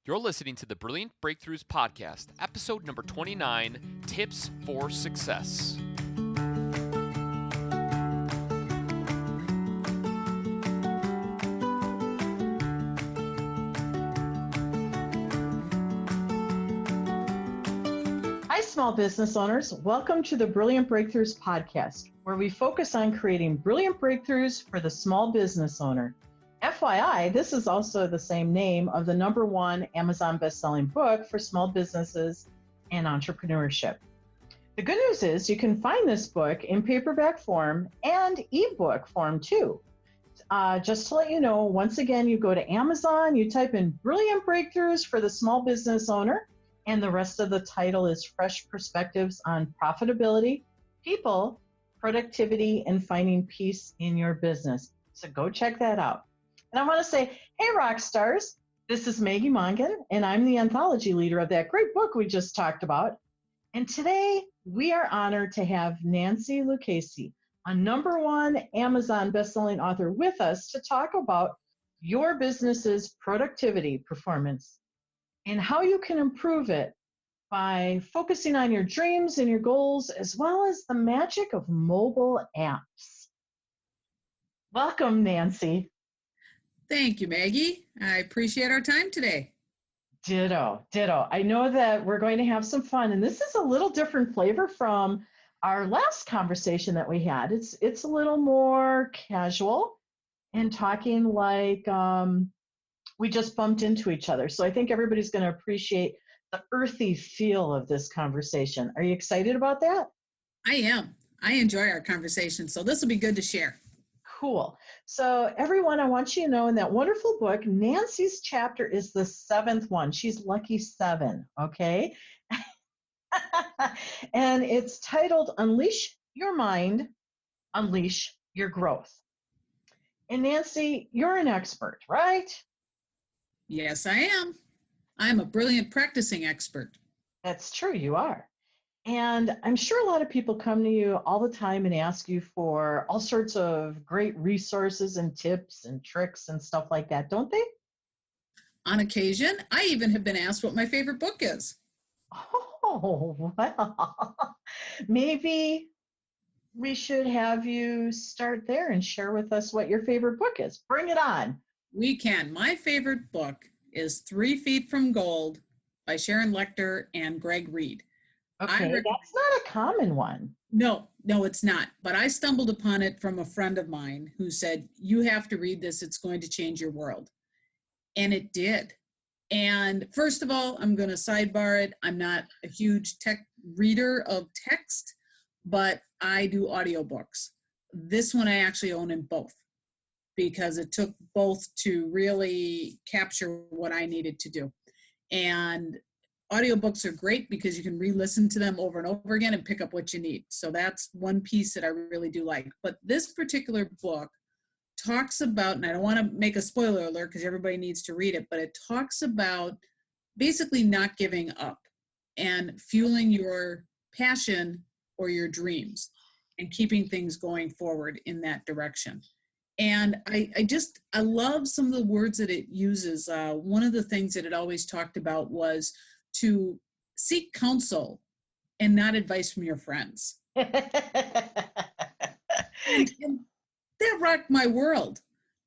You're listening to the Brilliant Breakthroughs Podcast, episode number 29, Tips for Success. Hi, small business owners. Welcome to the Brilliant Breakthroughs Podcast, where we focus on creating brilliant breakthroughs for the small business owner. FYI, this is also the same name of the #1 Amazon best-selling book for small businesses and entrepreneurship. The good news is you can find this book in paperback form and ebook form too. Just to let you know, once again, you go to Amazon, you type in Brilliant Breakthroughs for the small business owner, and the rest of the title is Fresh Perspectives on Profitability, People, Productivity, and Finding Peace in Your Business. So go check that out. And I want to say, hey, rock stars, this is Maggie Mongan, and I'm the anthology leader of that great book we just talked about. And today we are honored to have Nancy Lucchesi, a #1 Amazon bestselling author, with us to talk about your business's productivity performance and how you can improve it by focusing on your dreams and your goals, as well as the magic of mobile apps. Welcome, Nancy. Thank you, Maggie. I appreciate our time today. Ditto. I know that we're going to have some fun, and this is a little different flavor from our last conversation that we had. It's a little more casual and talking like we just bumped into each other. So I think everybody's going to appreciate the earthy feel of this conversation. Are you excited about that? I am. I enjoy our conversation, so this will be good to share. Cool. So everyone, I want you to know in that wonderful book, Nancy's chapter is the 7th one. She's lucky 7, okay? And it's titled Unleash Your Mind, Unleash Your Growth. And Nancy, you're an expert, right? Yes, I am. I'm a brilliant practicing expert. That's true, you are. And I'm sure a lot of people come to you all the time and ask you for all sorts of great resources and tips and tricks and stuff like that, don't they? On occasion, I even have been asked what my favorite book is. Oh, well, maybe we should have you start there and share with us what your favorite book is. Bring it on. We can. My favorite book is 3 Feet from Gold by Sharon Lechter and Greg Reed. Okay, that's not a common one. No, it's not. But I stumbled upon it from a friend of mine who said, you have to read this. It's going to change your world. And it did. And first of all, I'm going to sidebar it. I'm not a huge tech reader of text, but I do audiobooks. This one I actually own in both because it took both to really capture what I needed to do. And audiobooks are great because you can re-listen to them over and over again and pick up what you need. So that's one piece that I really do like. But this particular book talks about, and I don't want to make a spoiler alert because everybody needs to read it, but it talks about basically not giving up and fueling your passion or your dreams and keeping things going forward in that direction. And I love some of the words that it uses. One of the things that it always talked about was to seek counsel and not advice from your friends. and that rocked my world.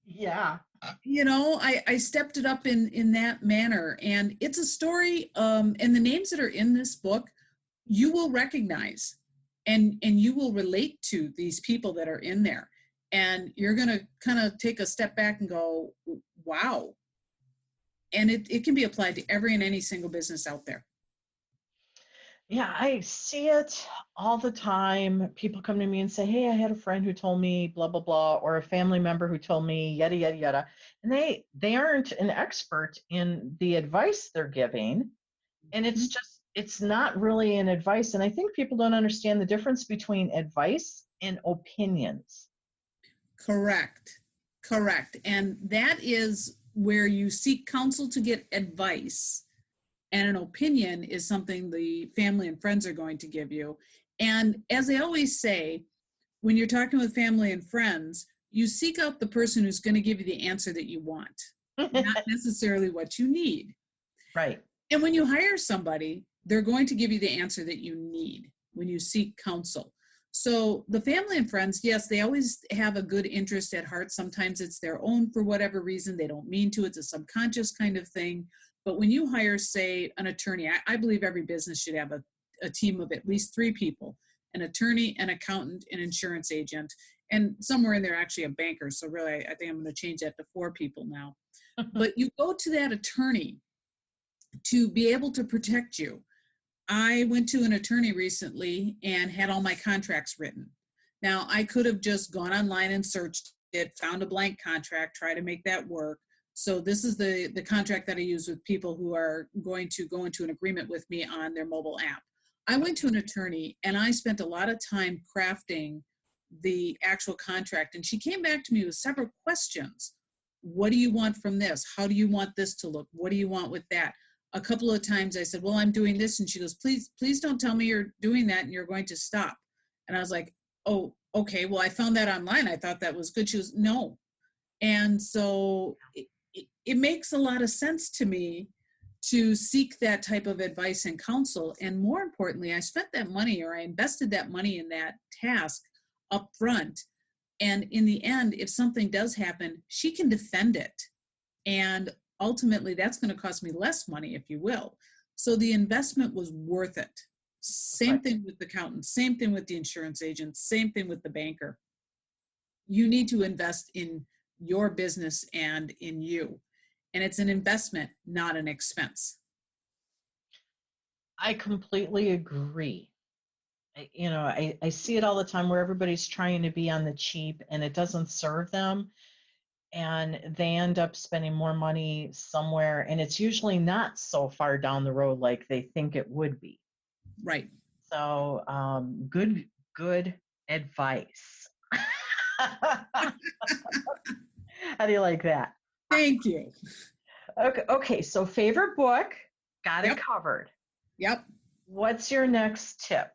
Yeah. You know, I stepped it up in that manner. And it's a story, and the names that are in this book, you will recognize and you will relate to these people that are in there. And you're going to kind of take a step back and go, wow. And it can be applied to every and any single business out there. Yeah, I see it all the time. People come to me and say, hey, I had a friend who told me blah, blah, blah, or a family member who told me yada, yada, yada. And they aren't an expert in the advice they're giving. And it's not really an advice. And I think people don't understand the difference between advice and opinions. Correct. And that is where you seek counsel to get advice, and an opinion is something the family and friends are going to give you. And as I always say, when you're talking with family and friends, you seek out the person who's going to give you the answer that you want, not necessarily what you need. Right. And when you hire somebody, they're going to give you the answer that you need when you seek counsel. So the family and friends, yes, they always have a good interest at heart. Sometimes it's their own for whatever reason. They don't mean to. It's a subconscious kind of thing. But when you hire, say, an attorney, I believe every business should have a team of at least 3 people, an attorney, an accountant, an insurance agent, and somewhere in there actually a banker. So really, I think I'm going to change that to 4 people now. But you go to that attorney to be able to protect you. I went to an attorney recently and had all my contracts written. Now, I could have just gone online and searched it, found a blank contract, try to make that work. So this is the contract that I use with people who are going to go into an agreement with me on their mobile app. I went to an attorney and I spent a lot of time crafting the actual contract, and she came back to me with several questions. What do you want from this? How do you want this to look? What do you want with that? A couple of times I said, well, I'm doing this. And she goes, please don't tell me you're doing that and you're going to stop. And I was like, oh, okay. Well, I found that online. I thought that was good. She goes, no. And so it makes a lot of sense to me to seek that type of advice and counsel. And more importantly, I spent that money, or I invested that money in that task up front. And in the end, if something does happen, she can defend it. And ultimately, that's going to cost me less money, if you will. So the investment was worth it. Same thing with the accountant, same thing with the insurance agent, same thing with the banker. You need to invest in your business and in you. And it's an investment, not an expense. I completely agree. I see it all the time where everybody's trying to be on the cheap and it doesn't serve them. And they end up spending more money somewhere, and it's usually not so far down the road like they think it would be. Right. So good advice. How do you like that? Thank you. Okay, so favorite book, got it Yep. covered. Yep. What's your next tip?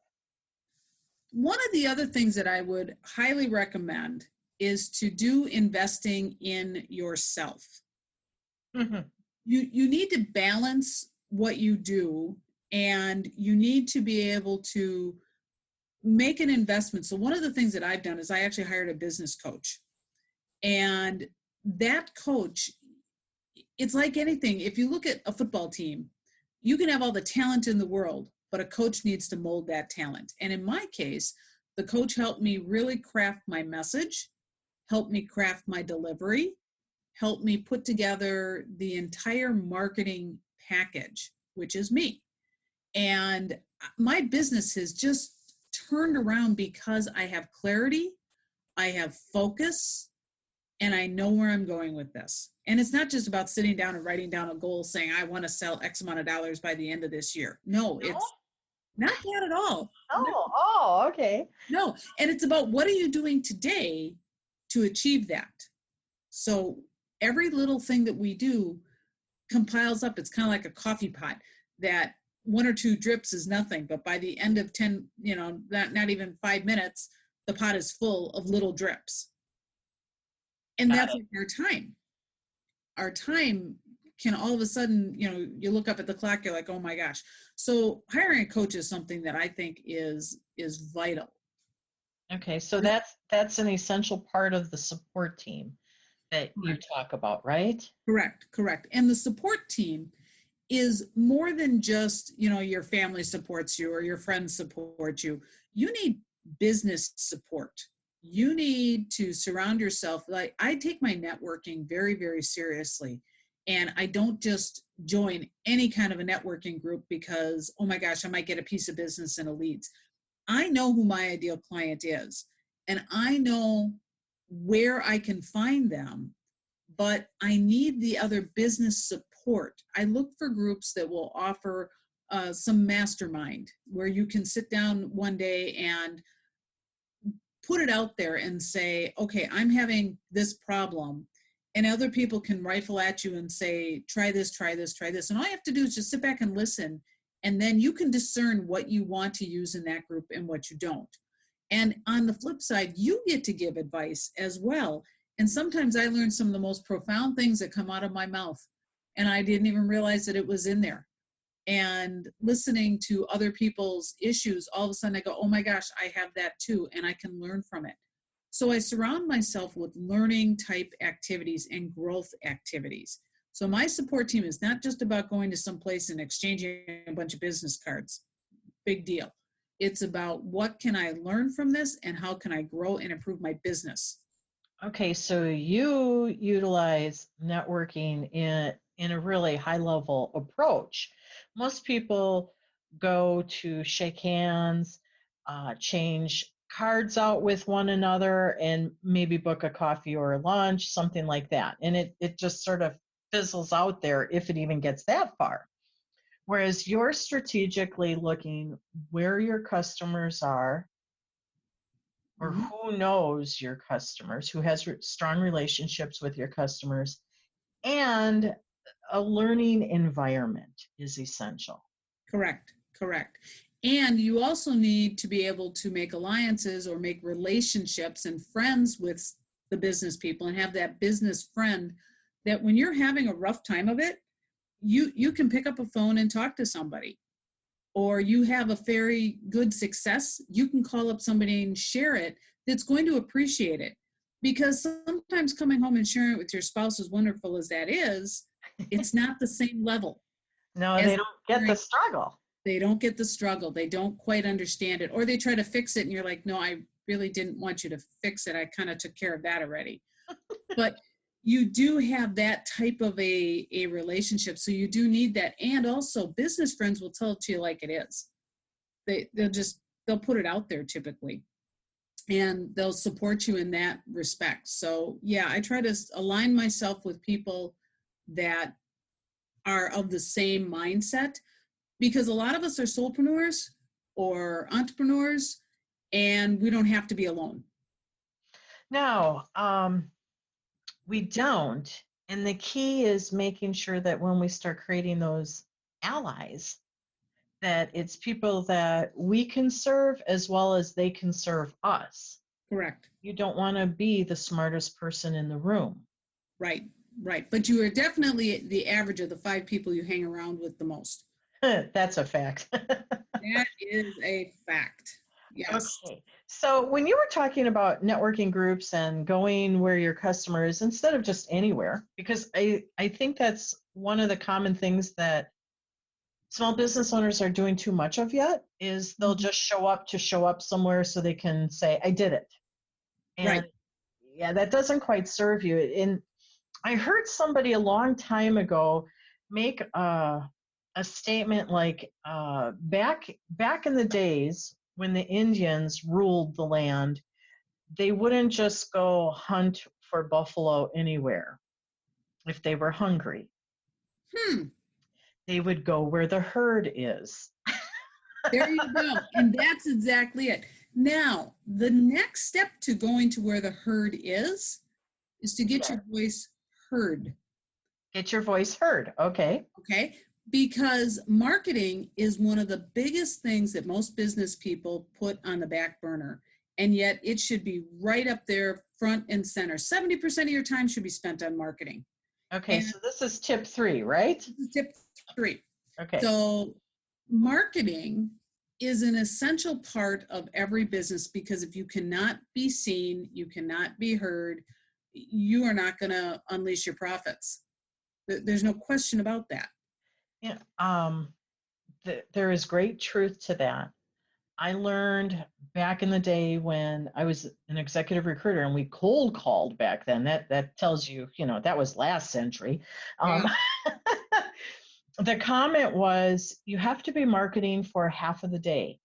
One of the other things that I would highly recommend is to do investing in yourself. Mm-hmm. You need to balance what you do, and you need to be able to make an investment. So one of the things that I've done is I actually hired a business coach. And that coach, it's like anything. If you look at a football team, you can have all the talent in the world, but a coach needs to mold that talent. And in my case, the coach helped me really craft my message, helped me craft my delivery, helped me put together the entire marketing package, which is me. And my business has just turned around because I have clarity, I have focus, and I know where I'm going with this. And it's not just about sitting down and writing down a goal saying, I want to sell X amount of dollars by the end of this year. No, it's not that at all. Okay. No. And it's about, what are you doing today to achieve that? So every little thing that we do compiles up. It's kind of like a coffee pot that 1 or 2 drips is nothing, but by the end of 10, not even 5 minutes, the pot is full of little drips. And that's like our time. Our time can all of a sudden, you look up at the clock, you're like, oh my gosh. So hiring a coach is something that I think is vital. Okay, so that's an essential part of the support team that you talk about, right? Correct. And the support team is more than just, your family supports you or your friends support you. You need business support. You need to surround yourself. Like, I take my networking very, very seriously. And I don't just join any kind of a networking group because, oh my gosh, I might get a piece of business and a leads. I know who my ideal client is, and I know where I can find them, but I need the other business support. I look for groups that will offer some mastermind where you can sit down one day and put it out there and say, okay, I'm having this problem. And other people can rifle at you and say, try this, try this, try this. And all you have to do is just sit back and listen. And then you can discern what you want to use in that group and what you don't. And on the flip side, you get to give advice as well. And sometimes I learn some of the most profound things that come out of my mouth and I didn't even realize that it was in there. And listening to other people's issues, all of a sudden I go, oh my gosh, I have that too, and I can learn from it. So I surround myself with learning type activities and growth activities. So my support team is not just about going to some place and exchanging a bunch of business cards. Big deal. It's about what can I learn from this and how can I grow and improve my business. Okay, so you utilize networking in a really high level approach. Most people go to shake hands, change cards out with one another, and maybe book a coffee or a lunch, something like that. And it just sort of fizzles out there if it even gets that far. Whereas you're strategically looking where your customers are, or who knows your customers, who has strong relationships with your customers, and a learning environment is essential. Correct. And you also need to be able to make alliances or make relationships and friends with the business people and have that business friend that when you're having a rough time of it, you can pick up a phone and talk to somebody. Or you have a very good success, you can call up somebody and share it that's going to appreciate it. Because sometimes coming home and sharing it with your spouse, as wonderful as that is, it's not the same level. No, they don't get the struggle. They don't get the struggle. They don't quite understand it. Or they try to fix it and you're like, no, I really didn't want you to fix it. I kind of took care of that already. But you do have that type of a relationship. So you do need that. And also business friends will tell it to you like it is. They'll put it out there typically. And they'll support you in that respect. So yeah, I try to align myself with people that are of the same mindset, because a lot of us are solopreneurs or entrepreneurs, and we don't have to be alone. No, we don't. And the key is making sure that when we start creating those allies, that it's people that we can serve as well as they can serve us. Correct. You don't want to be the smartest person in the room. Right. But you are definitely the average of the 5 people you hang around with the most. That's a fact. That is a fact. Yes. Okay. So when you were talking about networking groups and going where your customer is instead of just anywhere, because I think that's one of the common things that small business owners are doing too much of yet, is they'll just show up somewhere so they can say, I did it. And right. Yeah, that doesn't quite serve you. And I heard somebody a long time ago make a statement like back in the days when the Indians ruled the land, they wouldn't just go hunt for buffalo anywhere if they were hungry. They would go where the herd is. There you go. And that's exactly it. Now, the next step to going to where the herd is to get your voice heard. Get your voice heard. Okay. Okay. Because marketing is one of the biggest things that most business people put on the back burner. And yet it should be right up there, front and center. 70% of your time should be spent on marketing. Okay. So this is tip 3, right? This is tip 3. Okay. So marketing is an essential part of every business, because if you cannot be seen, you cannot be heard, you are not going to unleash your profits. There's no question about that. Yeah. There is great truth to that. I learned back in the day when I was an executive recruiter and we cold called back then. That tells you, that was last century. Yeah. The comment was, you have to be marketing for half of the day.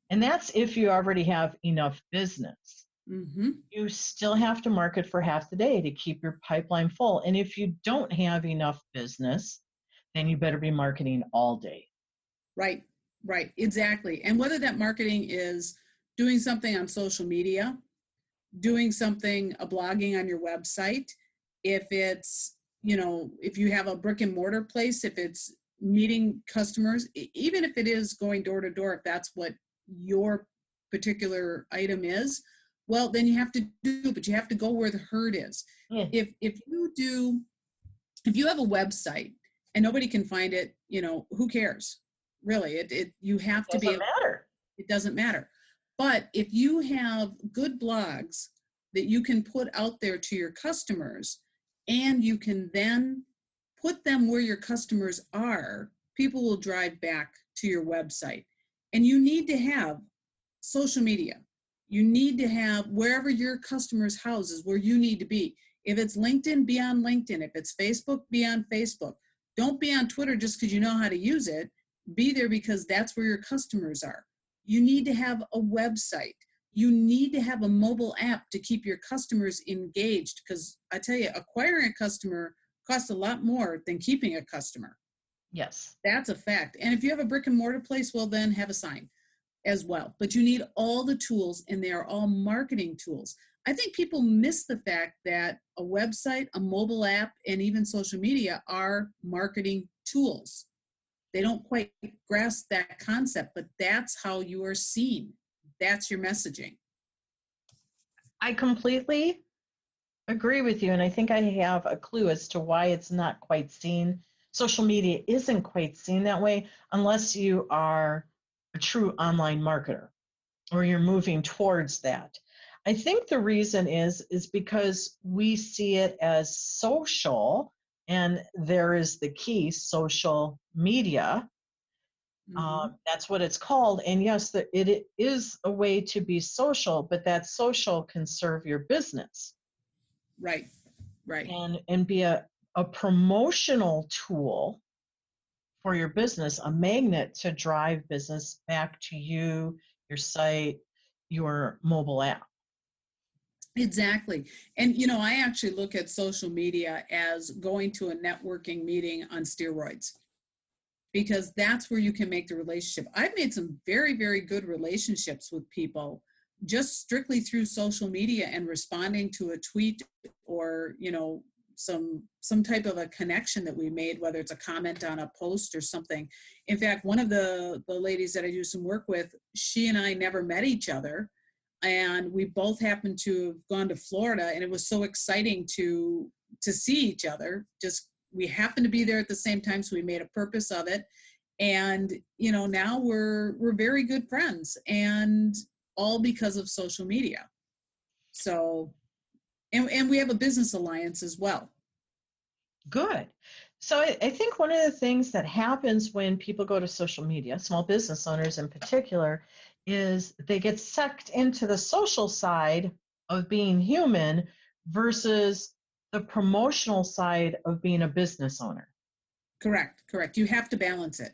And that's if you already have enough business. Mm-hmm. You still have to market for half the day to keep your pipeline full. And if you don't have enough business, then you better be marketing all day. Right, exactly. And whether that marketing is doing something on social media, doing something, blogging on your website, if it's, if you have a brick and mortar place, if it's meeting customers, even if it is going door to door, if that's what your particular item is, well, then you have to do, but you have to go where the herd is. Yeah. If you have a website and nobody can find it, who cares? Really, you have to be Doesn't matter. It doesn't matter. But if you have good blogs that you can put out there to your customers, and you can then put them where your customers are, people will drive back to your website. And you need to have social media. You need to have wherever your customers' house is, where you need to be. If it's LinkedIn, be on LinkedIn. If it's Facebook, be on Facebook. Don't be on Twitter just because you know how to use it. Be there because that's where your customers are. You need to have a website. You need to have a mobile app to keep your customers engaged, because I tell you, acquiring a customer costs a lot more than keeping a customer. Yes. That's a fact. And if you have a brick and mortar place, well, then have a sign as well. But you need all the tools, and they are all marketing tools. I think people miss the fact that a website, a mobile app, and even social media are marketing tools. They don't quite grasp that concept, but that's how you are seen. That's your messaging. I completely agree with you, and I think I have a clue as to why it's not quite seen. Social media isn't quite seen that way unless you are a true online marketer or you're moving towards that. I think the reason is because we see it as social, and there is the key, social media. That's what it's called. And yes, it is a way to be social, but that social can serve your business. Right. And be a promotional tool for your business, a magnet to drive business back to you, your site, your mobile app. Exactly. And, I actually look at social media as going to a networking meeting on steroids, because that's where you can make the relationship. I've made some very, very good relationships with people just strictly through social media and responding to a tweet or, some type of a connection that we made, whether it's a comment on a post or something. In fact, one of the ladies that I do some work with, she and I never met each other. And we both happened to have gone to Florida, and it was so exciting to see each other. Just, we happened to be there at the same time, so we made a purpose of it. And now we're very good friends, and all because of social media. So, and we have a business alliance as well. Good. So I think one of the things that happens when people go to social media, small business owners in particular, is they get sucked into the social side of being human versus the promotional side of being a business owner. Correct. You have to balance it.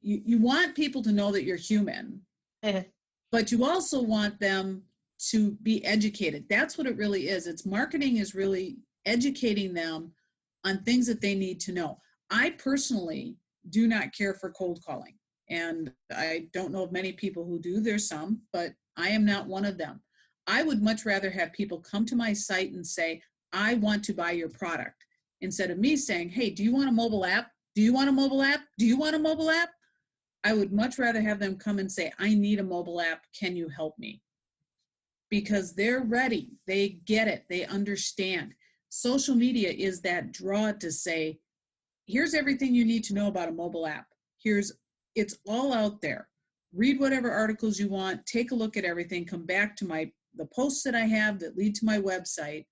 You want people to know that you're human, but you also want them to be educated. That's what it really is. It's marketing is really educating them on things that they need to know. I personally do not care for cold calling, and I don't know of many people who do. There's some, but I am not one of them. I would much rather have people come to my site and say, I want to buy your product, instead of me saying, hey, do you want a mobile app? Do you want a mobile app? Do you want a mobile app? I would much rather have them come and say, I need a mobile app. Can you help me? Because they're ready. They get it. They understand. Social media is that draw to say, here's everything you need to know about a mobile app. It's all out there. Read whatever articles you want. Take a look at everything. Come back to the posts that I have that lead to my website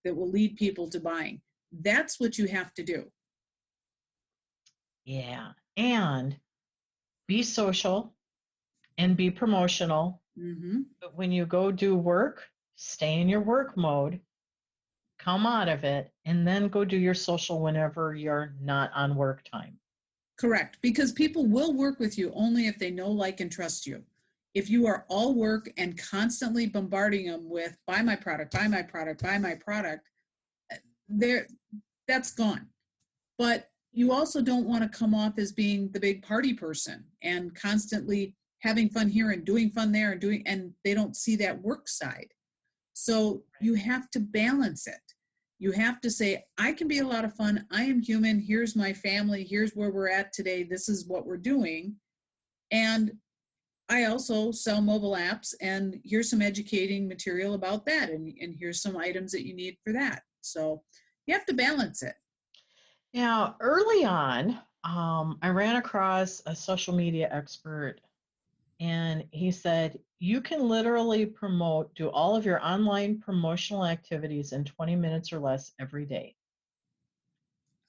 that will lead people to buying. That's what you have to do. Yeah. And be social and be promotional. Mm-hmm. But when you go do work, stay in your work mode, come out of it, and then go do your social whenever you're not on work time. Correct. Because people will work with you only if they know, like, and trust you. If you are all work and constantly bombarding them with, buy my product, buy my product, buy my product, that's gone. But you also don't want to come off as being the big party person and constantly having fun here and doing fun there and they don't see that work side. So you have to balance it. You have to say, I can be a lot of fun. I am human. Here's my family. Here's where we're at today. This is what we're doing. And I also sell mobile apps, and here's some educating material about that. And here's some items that you need for that. So you have to balance it. Now, early on, I ran across a social media expert, and he said, you can literally do all of your online promotional activities in 20 minutes or less every day.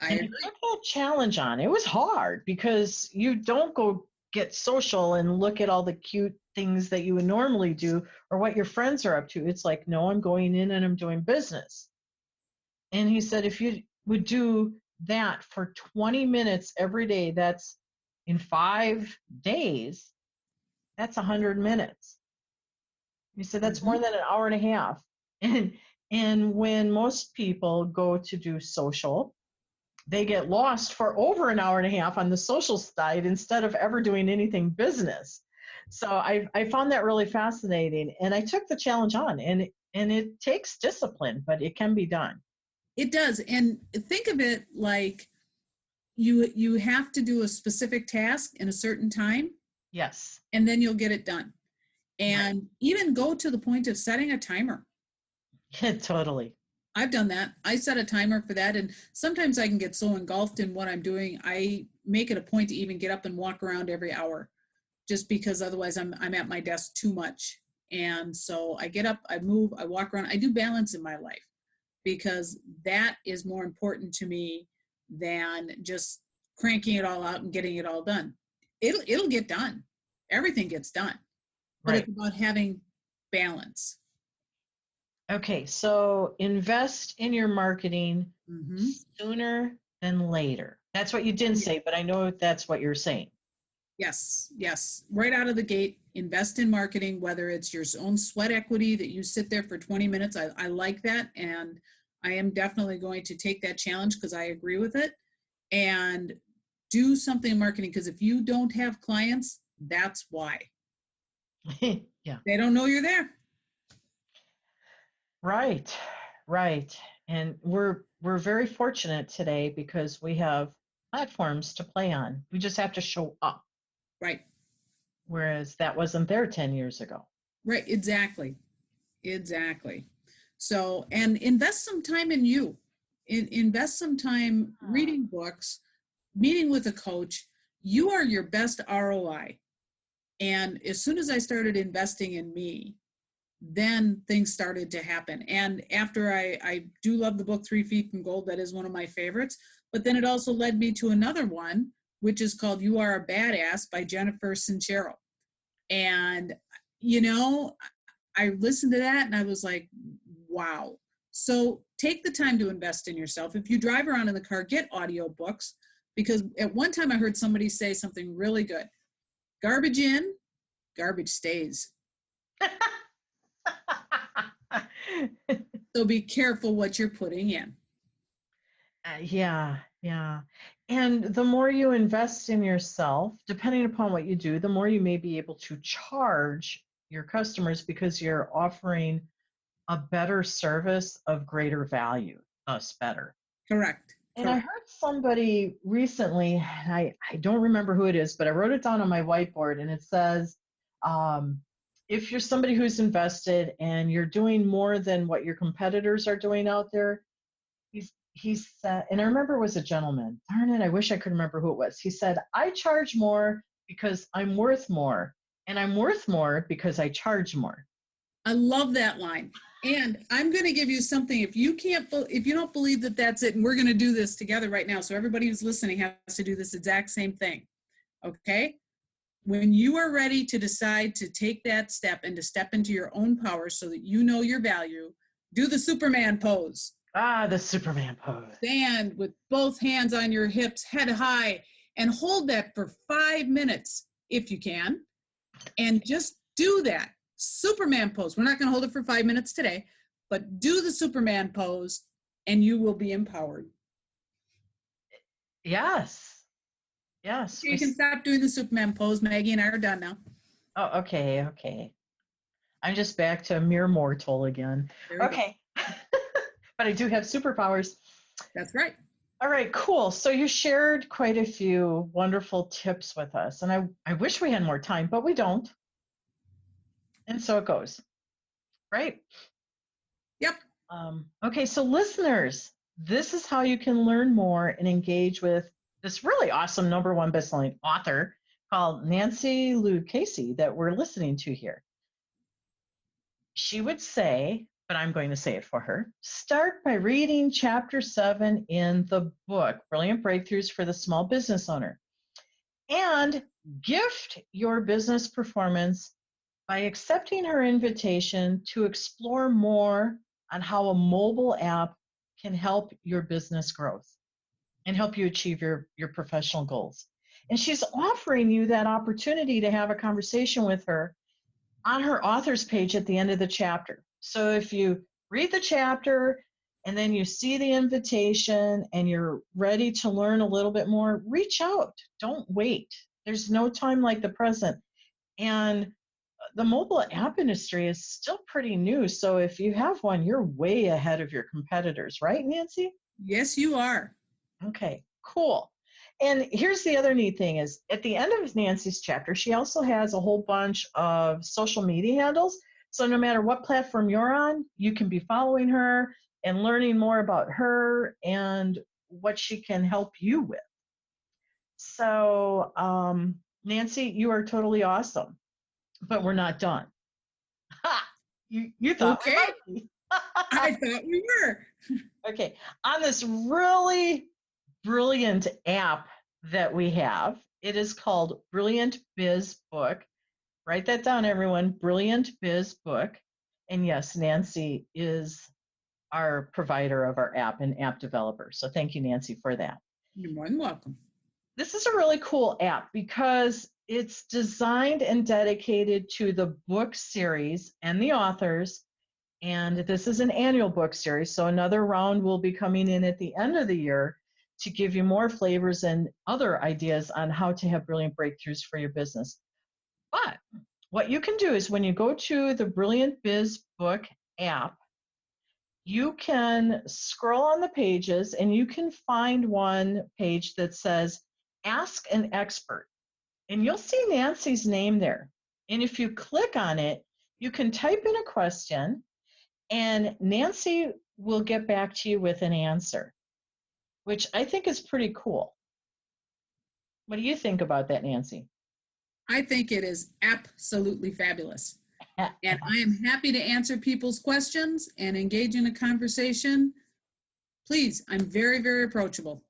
I And I agree. took that challenge on. It was hard because you don't go get social and look at all the cute things that you would normally do or what your friends are up to. It's like, no, I'm going in and I'm doing business. And he said, if you would do that for 20 minutes every day, that's in 5 days, that's 100 minutes. He said, that's more Mhm. than an hour and a half. And when most people go to do social, they get lost for over an hour and a half on the social side instead of ever doing anything business. So I found that really fascinating, and I took the challenge on, and it takes discipline, but it can be done. It does. And think of it like you have to do a specific task in a certain time, Yes. and then you'll get it done. Right. And even go to the point of setting a timer. Totally. I've done that. I set a timer for that. And sometimes I can get so engulfed in what I'm doing, I make it a point to even get up and walk around every hour, just because otherwise I'm at my desk too much. And so I get up, I move, I walk around. I do balance in my life because that is more important to me than just cranking it all out and getting it all done. It'll get done. Everything gets done. But it's Right. about having balance. Okay, so invest in your marketing Mm-hmm. sooner than later. That's what you didn't say, but I know that's what you're saying. Yes, yes. Right out of the gate, invest in marketing, whether it's your own sweat equity that you sit there for 20 minutes. I like that. And I am definitely going to take that challenge because I agree with it. And do something in marketing because if you don't have clients, that's why. Yeah. They don't know you're there. Right. Right. And we're very fortunate today because we have platforms to play on. We just have to show up, Right, whereas that wasn't there 10 years ago. right. Exactly. Exactly. So, and invest some time in you. Invest some time reading books, meeting with a coach. You are your best ROI. And as soon as I started investing in me, then things started to happen. And after I do love the book 3 Feet from Gold, that is one of my favorites. But then it also led me to another one, which is called You Are a Badass by Jennifer Sincero. And, you know, I listened to that and I was like, wow. So take the time to invest in yourself. If you drive around in the car, get audiobooks because at one time I heard somebody say something really good. Garbage in, garbage stays. So be careful what you're putting in. Yeah, yeah. And the more you invest in yourself, depending upon what you do, the more you may be able to charge your customers because you're offering a better service of greater value, thus better. Correct. And I Correct. heard somebody recently, and I don't remember who it is, but I wrote it down on my whiteboard, and it says, um, if you're somebody who's invested and you're doing more than what your competitors are doing out there, he said, and I remember it was a gentleman. Darn it, I wish I could remember who it was. He said, I charge more because I'm worth more, and I'm worth more because I charge more. I love that line. And I'm going to give you something. If you don't believe that that's it, and we're going to do this together right now. So everybody who's listening has to do this exact same thing. Okay. When you are ready to decide to take that step and to step into your own power so that you know your value, do the Superman pose. Ah, the Superman pose. Stand with both hands on your hips, head high, and hold that for 5 minutes if you can. And just do that Superman pose. We're not going to hold it for 5 minutes today, but do the Superman pose and you will be empowered. Yes. Yes. You can stop doing the Superman pose. Maggie and I are done now. Oh, okay. Okay. I'm just back to a mere mortal again. There we go. Okay. But I do have superpowers. That's right. All right, cool. So you shared quite a few wonderful tips with us. And I wish we had more time, but we don't. And so it goes. Right? Yep. Okay, so listeners, This is how you can learn more and engage with this really awesome #1 bestselling author called Nancy Lucchesi that we're listening to here. She would say, but I'm going to say it for her, start by reading chapter 7 in the book, Brilliant Breakthroughs for the Small Business Owner, and gift your business performance by accepting her invitation to explore more on how a mobile app can help your business growth and help you achieve your professional goals. And she's offering you that opportunity to have a conversation with her on her author's page at the end of the chapter. So if you read the chapter and then you see the invitation and you're ready to learn a little bit more, reach out. Don't wait. There's no time like the present. And the mobile app industry is still pretty new. So if you have one, you're way ahead of your competitors, right, Nancy? Yes, you are. Okay, cool. And here's the other neat thing is at the end of Nancy's chapter, she also has a whole bunch of social media handles. So no matter what platform you're on, you can be following her and learning more about her and what she can help you with. So, Nancy, you are totally awesome, but we're not done. Ha! You thought we Okay. might be. I thought we were. Okay, on this really brilliant app that we have, it is called Brilliant Biz Book. Write that down, everyone. Brilliant Biz Book. And yes, Nancy is our provider of our app and app developer. So thank you, Nancy, for that. You're more than welcome. This is a really cool app because it's designed and dedicated to the book series and the authors. And this is an annual book series. So another round will be coming in at the end of the year to give you more flavors and other ideas on how to have brilliant breakthroughs for your business. But what you can do is when you go to the Brilliant Biz Book app, you can scroll on the pages and you can find one page that says Ask an Expert. And you'll see Nancy's name there. And if you click on it, you can type in a question and Nancy will get back to you with an answer, which I think is pretty cool. What do you think about that, Nancy? I think it is absolutely fabulous. And I am happy to answer people's questions and engage in a conversation. Please, I'm very, very approachable.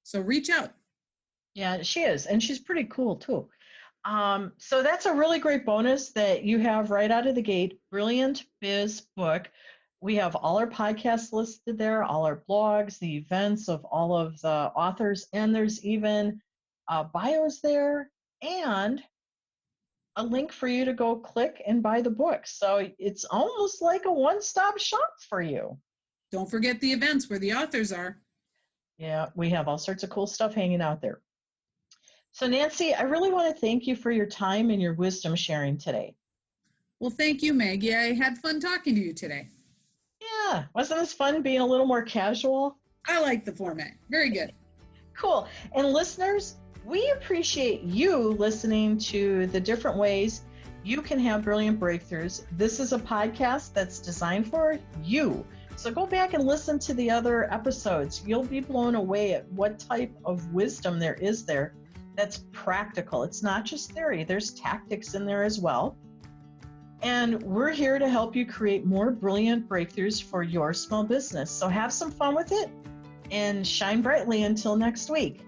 So reach out. Yeah, she is. And she's pretty cool too. So that's a really great bonus that you have right out of the gate. Brilliant Biz Book. We have all our podcasts listed there, all our blogs, the events of all of the authors, and there's even bios there and a link for you to go click and buy the book. So it's almost like a one-stop shop for you. Don't forget the events where the authors are. Yeah, we have all sorts of cool stuff hanging out there. So Nancy, I really want to thank you for your time and your wisdom sharing today. Well, thank you, Maggie. I had fun talking to you today. Yeah, wasn't this fun being a little more casual? I like the format. Very good. Cool. And listeners, we appreciate you listening to the different ways you can have brilliant breakthroughs. This is a podcast that's designed for you. So go back and listen to the other episodes. You'll be blown away at what type of wisdom there is there that's practical. It's not just theory, there's tactics in there as well. And we're here to help you create more brilliant breakthroughs for your small business. So have some fun with it and shine brightly until next week.